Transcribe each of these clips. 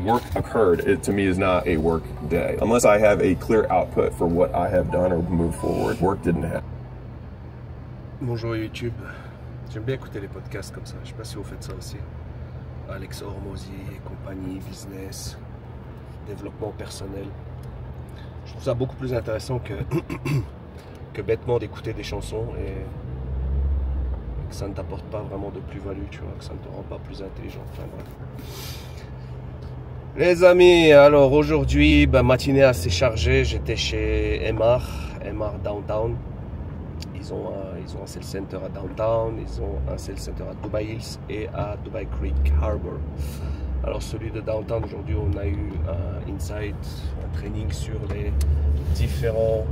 work occurred, it to me is not a work day. Unless I have a clear output for what I have done or moved forward, work didn't happen. Bonjour YouTube, j'aime bien écouter les podcasts comme ça, je sais pas si vous faites ça aussi. Alex Hormozy et compagnie, business, développement personnel. Je trouve ça beaucoup plus intéressant que bêtement d'écouter des chansons et que ça ne t'apporte pas vraiment de plus-value, tu vois, que ça ne te rend pas plus intelligent. Enfin bref. Les amis, alors aujourd'hui, matinée assez chargée, j'étais chez MR Downtown. Ils ont un sales center à Downtown, ils ont un sales center à Dubai Hills et à Dubai Creek Harbor. Alors celui de Downtown, aujourd'hui on a eu un insight, un training sur les différents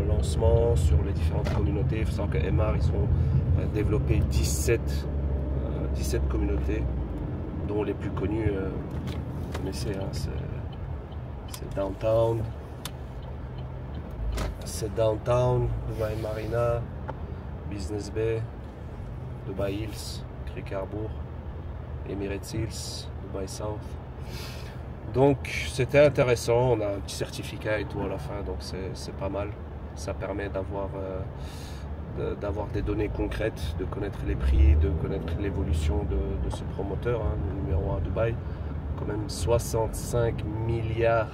lancements, sur les différentes communautés. Il faut savoir que MR, ils ont développé 17 communautés, dont les plus connues, vous connaissez, hein, c'est Downtown. C'est Downtown, Dubai Marina, Business Bay, Dubai Hills, Creek Harbor, Emirates Hills, Dubai South. Donc c'était intéressant, on a un petit certificat et tout à la fin, donc c'est pas mal. Ça permet d'avoir des données concrètes, de connaître les prix, de connaître l'évolution de ce promoteur, hein, le numéro 1 à Dubaï. Quand même 65 milliards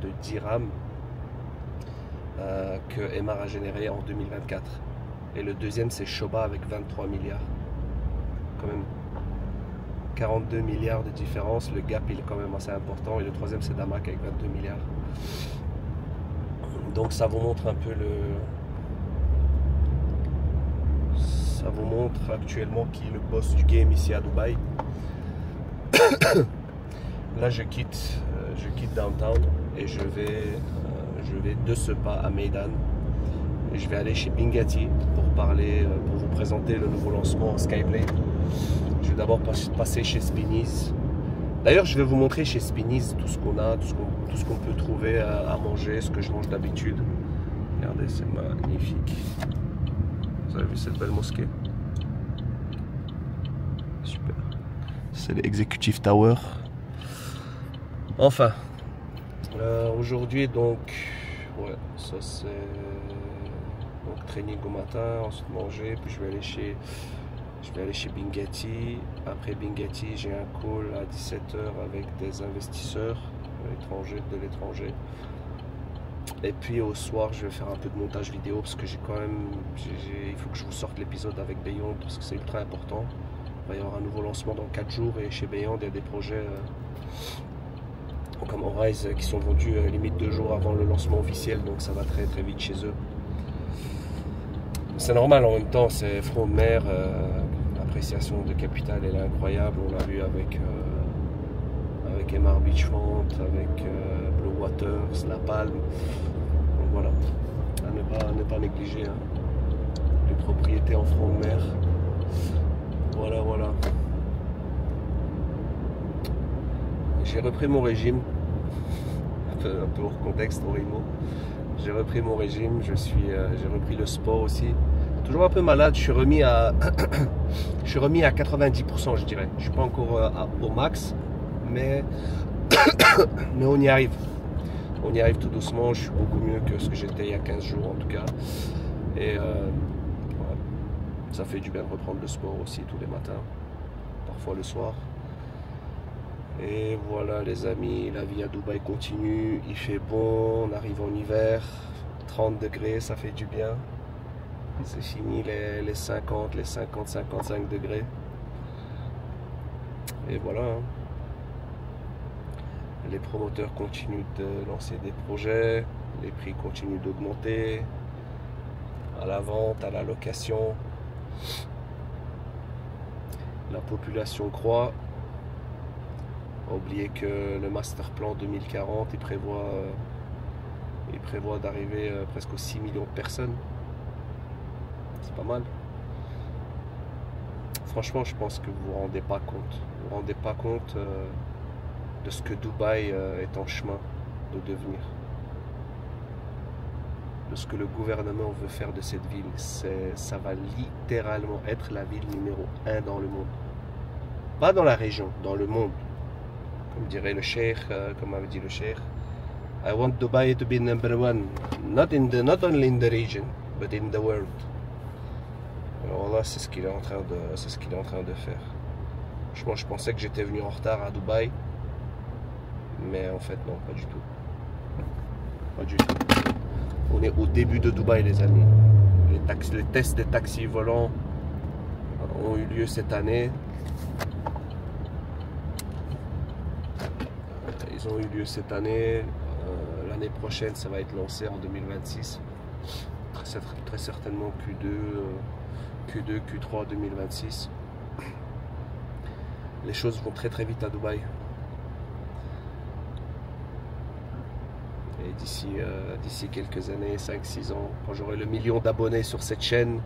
de dirhams que MR a généré en 2024. Et le deuxième c'est Shoba avec 23 milliards. Quand même 42 milliards de différence, le gap il est quand même assez important. Et le troisième c'est Damac avec 22 milliards. Donc ça vous montre un peu ça vous montre actuellement qui est le boss du game ici à Dubaï. Là je quitte Downtown et je vais de ce pas à Meydan et je vais aller chez Bingati pour vous présenter le nouveau lancement Skyblade. Je vais d'abord passer chez Spinneys. D'ailleurs je vais vous montrer chez Spinneys tout ce qu'on a, tout ce qu'on peut trouver à manger, ce que je mange d'habitude. Regardez, c'est magnifique. Vous avez vu cette belle mosquée? Super. C'est l'Executive Tower. Enfin, aujourd'hui donc, ouais, ça c'est donc training au matin, ensuite manger, puis je vais aller chez Bingati. Après Bingati, j'ai un call à 17 h avec des investisseurs de l'étranger. Et puis au soir, je vais faire un peu de montage vidéo parce que il faut que je vous sorte l'épisode avec Beyond parce que c'est ultra important. Il va y avoir un nouveau lancement dans 4 jours et chez Beyond, il y a des projets comme Horizon qui sont vendus limite 2 jours avant le lancement officiel, donc ça va très très vite chez eux. C'est normal en même temps, c'est front de mer, l'appréciation de capital elle est incroyable, on l'a vu avec MR Beachfront, avec Blue Waters, La Palme. Donc voilà, à ne pas négliger hein, les propriétés en front de mer. Voilà. J'ai repris mon régime, un peu hors contexte, hors mots. J'ai repris mon régime, j'ai repris le sport aussi. Toujours un peu malade, je suis remis à 90%, je dirais. Je suis pas encore au max, mais on y arrive. On y arrive tout doucement, je suis beaucoup mieux que ce que j'étais il y a 15 jours en tout cas. Et ouais, ça fait du bien de reprendre le sport aussi tous les matins, parfois le soir. Et voilà les amis, la vie à Dubaï continue, il fait bon, on arrive en hiver, 30 degrés, ça fait du bien. C'est fini les 50, les 50-55 degrés. Et voilà. Hein. Les promoteurs continuent de lancer des projets, les prix continuent d'augmenter, à la vente, à la location. La population croît. Oubliez que le master plan 2040 il prévoit d'arriver presque aux 6 millions de personnes. C'est pas mal. Franchement, je pense que vous vous rendez pas compte. Vous vous rendez pas compte de ce que Dubaï est en chemin de devenir. De ce que le gouvernement veut faire de cette ville. Ça va littéralement être la ville numéro 1 dans le monde. pas dans la région, dans le monde. Comme dirait le cheikh, comme avait dit le cheikh. I want Dubai to be number one, not only in the region, but in the world. Alors là, c'est ce qu'il est en train de faire. Franchement, je pensais que j'étais venu en retard à Dubaï, mais en fait non, pas du tout. Pas du tout. On est au début de Dubaï, les amis. Les tests des taxis volants ont eu lieu cette année. Ils ont eu lieu cette année. L'année prochaine, ça va être lancé en 2026. Très certainement Q2, Q3 2026. Les choses vont très très vite à Dubaï. Et d'ici quelques années, 5-6 ans, quand j'aurai le million d'abonnés sur cette chaîne,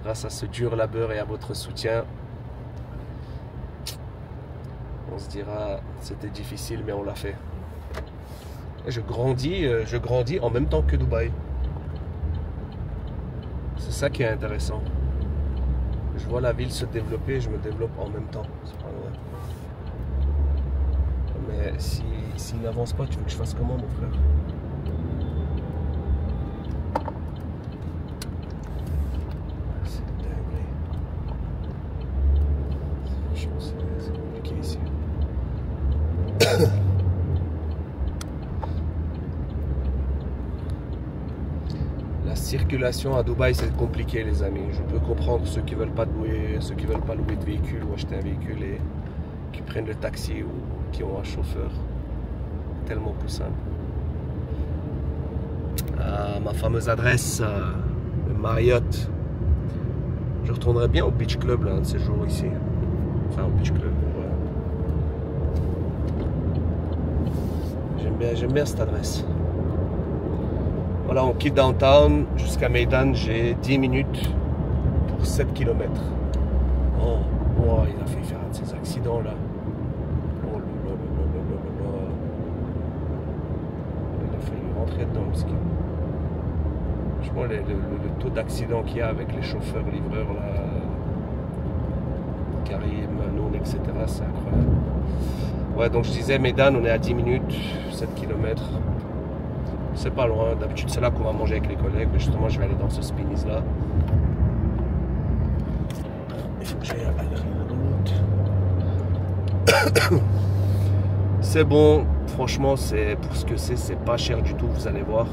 grâce à ce dur labeur et à votre soutien, on se dira c'était difficile mais on l'a fait. Et je grandis en même temps que Dubaï. C'est ça qui est intéressant. Je vois la ville se développer et je me développe en même temps. C'est pas vrai. Mais s'il n'avance pas, tu veux que je fasse comment, mon frère? C'est dingue. Franchement, c'est compliqué ici. La circulation à Dubaï, c'est compliqué, les amis. Je peux comprendre ceux qui veulent pas louer de véhicule ou acheter un véhicule et qui prennent le taxi ou qui ont un chauffeur. Tellement plus simple. Ma fameuse adresse, le Marriott. Je retournerai bien au Beach Club là, un de ces jours ici. Enfin, au Beach Club. Ouais. J'aime bien cette adresse. Voilà, on quitte downtown jusqu'à Meydan, j'ai 10 minutes pour 7 km. Oh, il a fait faire un de ces accidents là. Oh là là là là là là là. Il a failli rentrer dedans, le ski. Franchement, le taux d'accident qu'il y a avec les chauffeurs, livreurs là, Karim, Noun, etc., c'est incroyable. Ouais, donc je disais, Meydan, on est à 10 minutes, 7 km. C'est pas loin, d'habitude c'est là qu'on va manger avec les collègues, mais justement je vais aller dans ce Spinneys là. Il faut que j'aille à la route. C'est bon, franchement c'est pour ce que c'est pas cher du tout, vous allez voir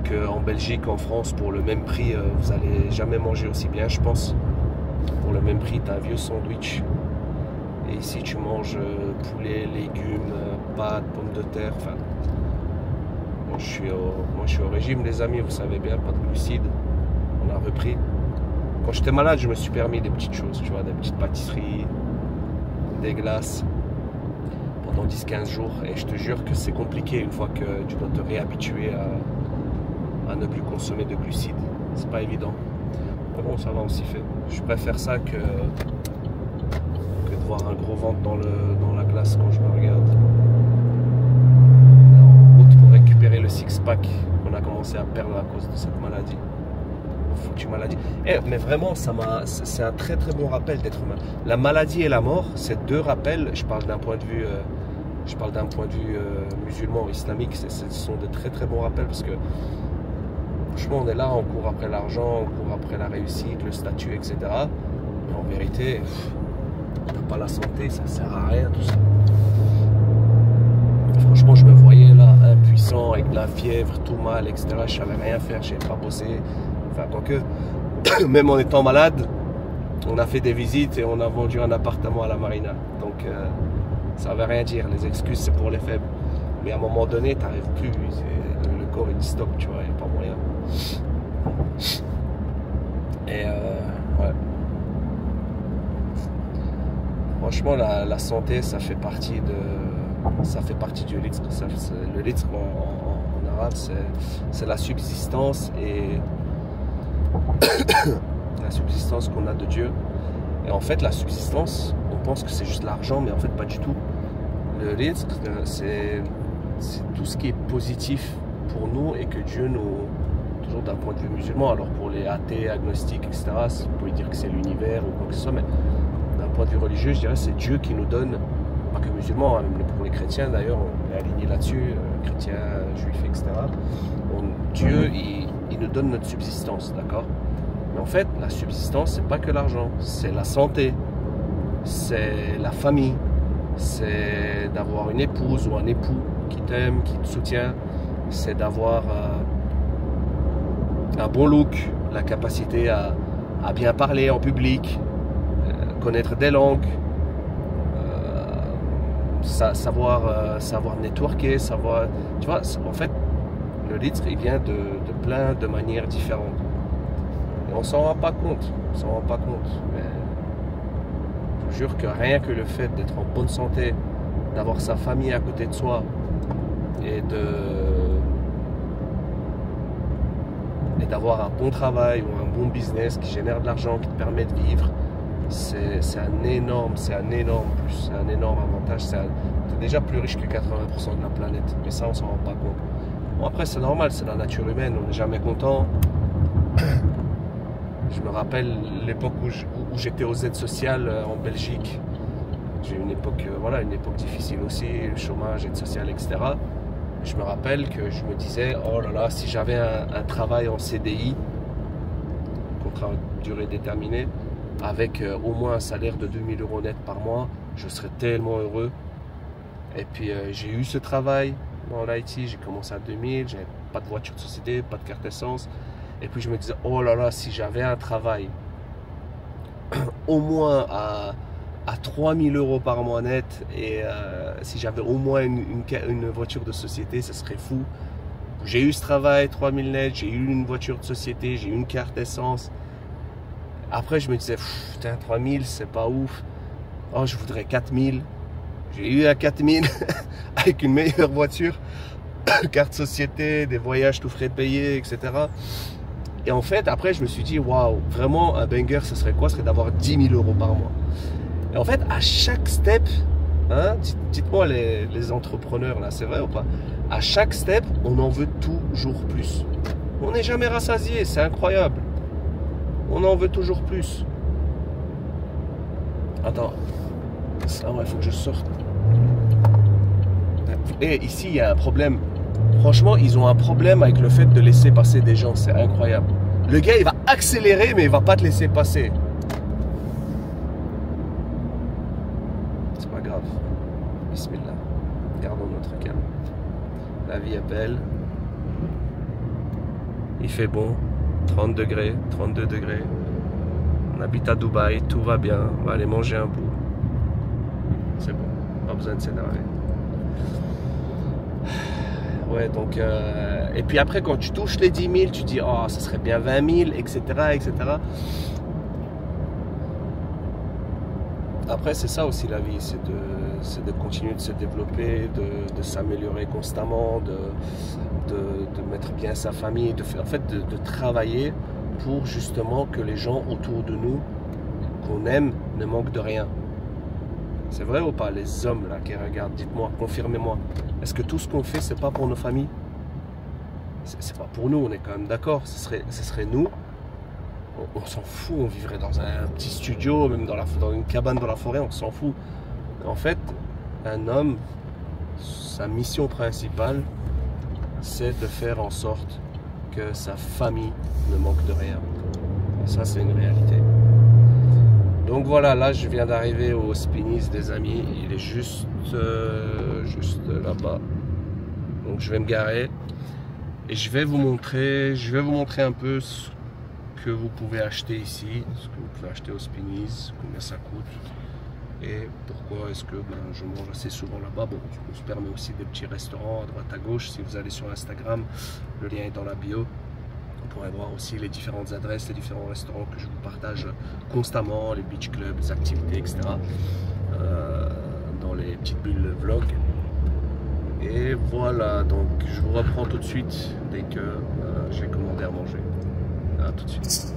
qu'en Belgique, en France, pour le même prix, vous allez jamais manger aussi bien, je pense. Pour le même prix, tu as un vieux sandwich. Et ici tu manges poulet, légumes, pâtes, pommes de terre, enfin. Moi je suis au régime, les amis, vous savez bien, pas de glucides. On a repris. Quand j'étais malade, je me suis permis des petites choses, tu vois, des petites pâtisseries, des glaces pendant 10-15 jours. Et je te jure que c'est compliqué une fois que tu dois te réhabituer à ne plus consommer de glucides. C'est pas évident. Mais bon, ça va, on s'y fait. Je préfère ça que de voir un gros ventre dans la glace quand je me regarde. Le six-pack qu'on a commencé à perdre à cause de cette maladie. Foutue maladie. Mais vraiment, c'est un très très bon rappel d'être humain. La maladie et la mort, c'est deux rappels. Je parle d'un point de vue, musulman, islamique. Ce sont de très très bons rappels parce que franchement, on est là, on court après l'argent, on court après la réussite, le statut, etc. Mais en vérité, t'as pas la santé, ça sert à rien tout ça. Franchement, je me voyais là, impuissant, avec de la fièvre, tout mal, etc. Je savais rien faire, je savais pas bosser. Enfin, quoique, même en étant malade, on a fait des visites et on a vendu un appartement à la marina. Donc, ça veut rien dire. Les excuses, c'est pour les faibles. Mais à un moment donné, tu n'arrives plus. Le corps, il dit stop, tu vois, il n'y a pas moyen. Et, ouais. Franchement, la santé, ça fait partie du rizq. Le rizq en arabe, c'est la subsistance et la subsistance qu'on a de Dieu. Et en fait, la subsistance, on pense que c'est juste l'argent, mais en fait, pas du tout. Le rizq, c'est tout ce qui est positif pour nous et que Dieu nous, toujours d'un point de vue musulman, alors pour les athées, agnostiques, etc., vous pouvez dire que c'est l'univers ou quoi que ce soit, mais d'un point de vue religieux, je dirais c'est Dieu qui nous donne, pas que musulmans, hein, même pour les chrétiens d'ailleurs, on est aligné là-dessus, chrétiens, juifs, etc. Dieu, il nous donne notre subsistance, d'accord? Mais en fait, la subsistance, c'est pas que l'argent, c'est la santé, c'est la famille, c'est d'avoir une épouse ou un époux qui t'aime, qui te soutient, c'est d'avoir un bon look, la capacité à bien parler en public, connaître des langues, savoir networker, savoir... Tu vois, en fait, le litre, il vient de plein de manières différentes. Et on s'en rend pas compte, Mais je vous jure que rien que le fait d'être en bonne santé, d'avoir sa famille à côté de soi, et d'avoir un bon travail ou un bon business qui génère de l'argent, qui te permet de vivre, c'est un énorme plus, c'est un énorme avantage. T'es déjà plus riche que 80% de la planète, mais ça on s'en rend pas compte. Bon, après c'est normal, c'est la nature humaine, on n'est jamais content. Je me rappelle l'époque où j'étais aux aides sociales en Belgique. J'ai eu une époque difficile aussi, le chômage, aide sociale, etc. Je me rappelle que je me disais, oh là là, si j'avais un travail en CDI, contrat de durée déterminée, avec au moins un salaire de 2000 € net par mois, je serais tellement heureux. Et puis j'ai eu ce travail dans l'IT, j'ai commencé à 2000, j'avais pas de voiture de société, pas de carte essence. Et puis je me disais, oh là là, si j'avais un travail au moins à 3000 € par mois net, et si j'avais au moins une voiture de société, ça serait fou. J'ai eu ce travail, 3000 net, j'ai eu une voiture de société, j'ai eu une carte essence. Après je me disais, putain, 3000 c'est pas ouf. Oh, je voudrais 4000. J'ai eu à 4000 avec une meilleure voiture, carte société, des voyages tout frais payés, etc. Et en fait, après je me suis dit, waouh, vraiment un banger, ce serait quoi? Ce serait d'avoir 10 000 € par mois. Et en fait, à chaque step, hein, dites-moi les entrepreneurs là, c'est vrai ou pas? À chaque step, on en veut toujours plus. On n'est jamais rassasié, c'est incroyable. On en veut toujours plus. Attends, il faut que je sorte. Et ici, il y a un problème. Franchement, ils ont un problème avec le fait de laisser passer des gens, c'est incroyable. Le gars, il va accélérer, mais il va pas te laisser passer. Bismillah, gardons notre calme. La vie est belle. Il fait bon, 30 degrés, 32 degrés. On habite à Dubaï, tout va bien. On va aller manger un bout. C'est bon, pas besoin de s'énerver. Ouais, donc... et puis après, quand tu touches les 10 000, tu dis, oh, ça serait bien 20 000, etc., etc. Après, c'est ça aussi la vie, c'est de continuer de se développer, de s'améliorer constamment, de mettre bien sa famille, en fait, de travailler pour justement que les gens autour de nous, qu'on aime, ne manquent de rien. C'est vrai ou pas, les hommes là qui regardent, dites-moi, confirmez-moi. Est-ce que tout ce qu'on fait, c'est pas pour nos familles? C'est pas pour nous, on est quand même d'accord, ce serait nous. On s'en fout, on vivrait dans un petit studio, même dans une cabane dans la forêt, on s'en fout. En fait, un homme, sa mission principale, c'est de faire en sorte que sa famille ne manque de rien. Et ça, c'est une réalité. Donc voilà, là, je viens d'arriver au Spinneys des amis. Il est juste là-bas. Donc je vais me garer et je vais vous montrer un peu ce que vous pouvez acheter ici, ce que vous pouvez acheter au Spinneys, combien ça coûte et pourquoi est-ce que je mange assez souvent là-bas. Bon, on se permet aussi des petits restaurants à droite à gauche. Si vous allez sur Instagram, le lien est dans la bio. Vous pourrez voir aussi les différentes adresses, les différents restaurants que je vous partage constamment, les beach clubs, les activités, etc. Dans les petites bulles vlog. Et voilà, donc je vous reprends tout de suite dès que j'ai commandé à manger. À tout de suite.